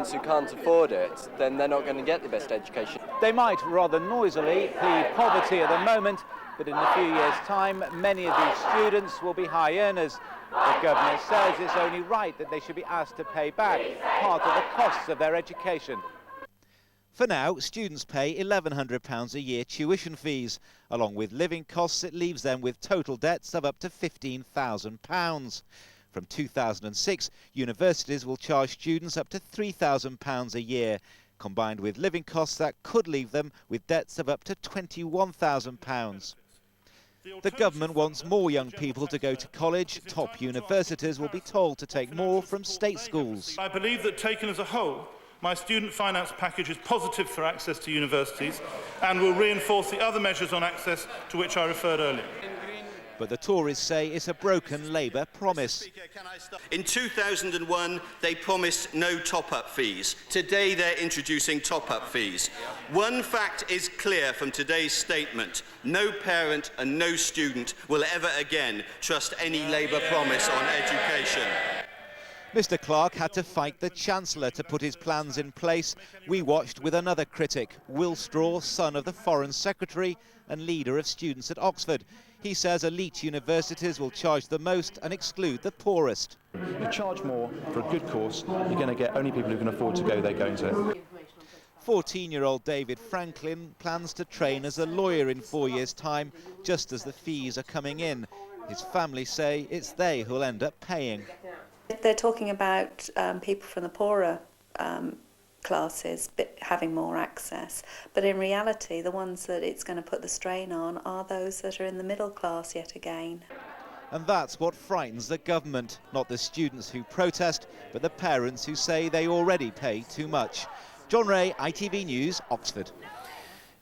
students who can't afford it, then they're not going to get the best education. They might rather noisily plead poverty at the moment, but in a few years' time, many of these students will be high earners. The government says it's only right that they should be asked to pay back part of the costs of their education. For now, students pay £1,100 a year tuition fees. Along with living costs, it leaves them with total debts of up to £15,000. From 2006, universities will charge students up to £3,000 a year. Combined with living costs, that could leave them with debts of up to £21,000. The government wants more young people to go to college. Top universities will be told to take more from state schools. I believe that taken as a whole, my student finance package is positive for access to universities and will reinforce the other measures on access to which I referred earlier. But the Tories say it's a broken Labour promise. In 2001, they promised no top-up fees. Today, they're introducing top-up fees. One fact is clear from today's statement. No parent and no student will ever again trust any Labour promise on education. Mr Clark had to fight the Chancellor to put his plans in place. We watched with another critic, Will Straw, son of the Foreign Secretary and leader of students at Oxford. He says elite universities will charge the most and exclude the poorest. You charge more for a good course, you're going to get only people who can afford to go there going to it. 14-year-old David Franklin plans to train as a lawyer in 4 years' time, just as the fees are coming in. His family say it's they who'll end up paying. They're talking about people from the poorer classes having more access, but in reality the ones that it's going to put the strain on are those that are in the middle class yet again. And that's what frightens the government, not the students who protest, but the parents who say they already pay too much. John Ray, ITV News, Oxford.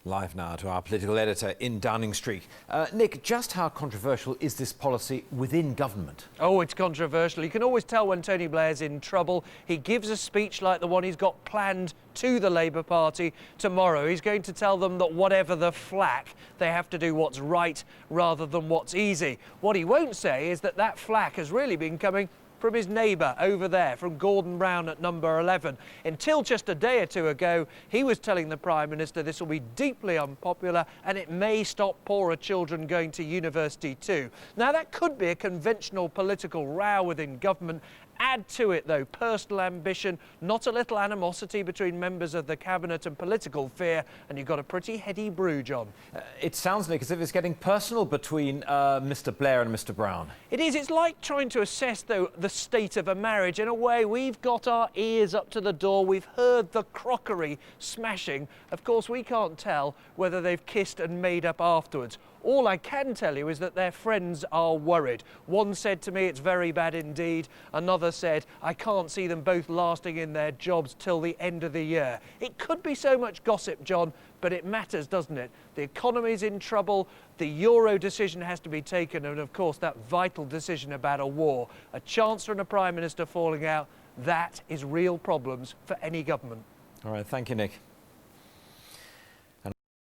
Live now to our political editor in Downing Street. Nick, just how controversial is this policy within government? Oh, it's controversial. You can always tell when Tony Blair's in trouble. He gives a speech like the one he's got planned to the Labour Party tomorrow. He's going to tell them that whatever the flack, they have to do what's right rather than what's easy. What he won't say is that that flack has really been coming from his neighbour over there, from Gordon Brown at number 11. Until just a day or two ago, he was telling the Prime Minister this will be deeply unpopular and it may stop poorer children going to university too. Now, that could be a conventional political row within government. Add to it, though, personal ambition, not a little animosity between members of the Cabinet and political fear, and you've got a pretty heady brew, John. It sounds, Nick, as if it's getting personal between Mr Blair and Mr Brown. It is. It's like trying to assess, though, the state of a marriage. In a way, we've got our ears up to the door. We've heard the crockery smashing. Of course, we can't tell whether they've kissed and made up afterwards. All I can tell you is that their friends are worried. One said to me, it's very bad indeed. Another said, I can't see them both lasting in their jobs till the end of the year. It could be so much gossip, John, but it matters, doesn't it? The economy's in trouble, the Euro decision has to be taken, and of course that vital decision about a war. A Chancellor and a Prime Minister falling out, that is real problems for any government. All right, thank you, Nick.